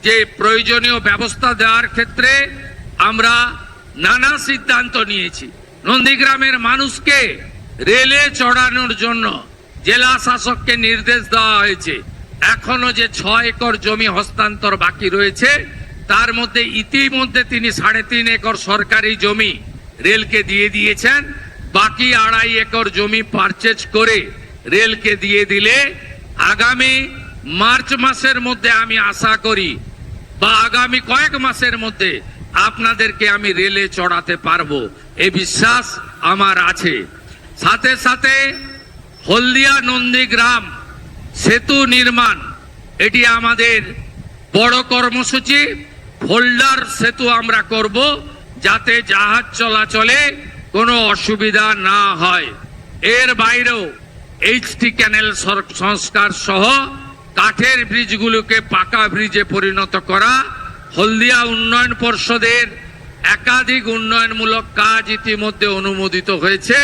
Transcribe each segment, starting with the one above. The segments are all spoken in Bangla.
যে প্রয়োজনীয় ব্যবস্থা দেওয়ার ক্ষেত্রে আমরা নানা সিদ্ধান্ত নিয়েছি। নন্দীগ্রামের মানুষকে রেলে চড়ানোর জন্য জেলা শাসককে নির্দেশ দেওয়া হয়েছে। এখনো যে 6 একর জমি হস্তান্তর বাকি রয়েছে, তার মধ্যে ইতিমধ্যে তিনি 3.5 একর সরকারি জমি রেলকে দিয়ে দিয়েছেন। বাকি 2.5 একর জমি পারচেজ করে রেলকে দিয়ে দিলে আগামী মার্চ মাসের মধ্যে আমি আশা করি, বা আগামী কয়েক মাসের মধ্যে আপনাদেরকে আমি রেলে চড়াতে পারবো, এই বিশ্বাস আমার আছে। সাথে সাথে হলদিয়া নন্দীগ্রাম সেতু নির্মাণ, এটি আমাদের বড় কর্মসূচি। ফোল্ডার সেতু আমরা করব, যাতে জাহাজ চলাচলে কোনো অসুবিধা না হয়। এর বাইরেও এইচটি ক্যানেল সংস্কার সহ কাঠের ব্রিজগুলোকে পাকা ব্রিজে পরিণত করা, হলদিয়া উন্নয়ন পর্ষদের একাধিক উন্নয়নমূলক কাজ ইতিমধ্যে অনুমোদিত হয়েছে।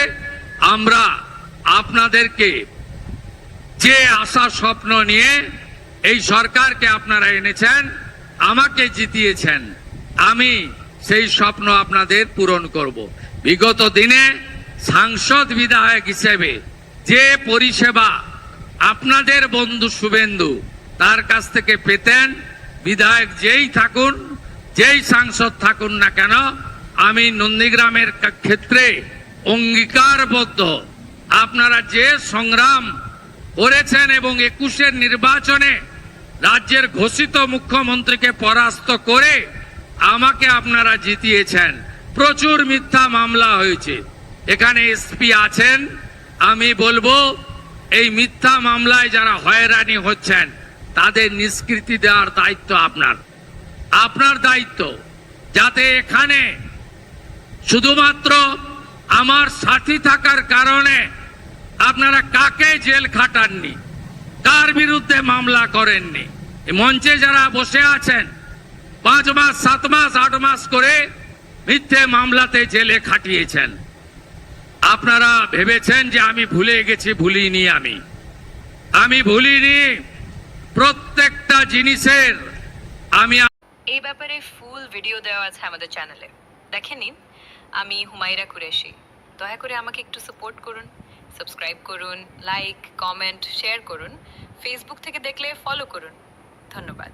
আমরা আপনাদেরকে যে আশা স্বপ্ন নিয়ে এই সরকারকে আপনারা এনেছেন, আমাকে জিতিয়েছেন, আমি সেই স্বপ্ন আপনাদের পূরণ করব। বিগত দিনে সাংসদ বিধায়ক হিসেবে যে পরিষেবা আপনাদের বন্ধু শুভেন্দু তার কাছ থেকে পেতেন, বিধায়ক যেই থাকুন, যেই সাংসদ থাকুন না কেন, আমি নন্দীগ্রামের ক্ষেত্রে অঙ্গীকারবদ্ধ। আপনারা যে সংগ্রাম করেছেন এবং 21-এর নির্বাচনে রাজ্যের ঘোষিত মুখ্যমন্ত্রীকে পরাস্ত করে আমাকে আপনারা জিতিয়েছেন। প্রচুর মিথ্যা মামলা হয়েছে, এখানে এসপি আছেন। আমি বলবো, এই মিথ্যা মামলায় যারা হয়রানি হচ্ছেন তাদের নিষ্কৃতি দেওয়ার দায়িত্ব আপনার দায়িত্ব, যাতে এখানে শুধুমাত্র আমার সাথী থাকার কারণে আপনারা কাকে জেল খাটাননি, কার বিরুদ্ধে মামলা করেননি। মঞ্চে যারা বসে আছেন 5 মাস 7 মাস 8 মাস করে মিথ্যে মামলাতে জেলে খাটিয়েছেন। আপনারা ভেবেছেন যে আমি ভুলে গেছি, ভুলিনি। আমি ভুলিনি। প্রত্যেকটা জিনিসের আমি এই ব্যাপারে ফুল ভিডিও দেওয়া আছে আমাদের চ্যানেলে, দেখে নিন। আমি হুমায়রা কুরেশি। দয়া করে আমাকে একটু সাপোর্ট করুন, সাবস্ক্রাইব করুন, লাইক, কমেন্ট, শেয়ার করুন। ফেসবুক থেকে দেখলে ফলো করুন। ধন্যবাদ।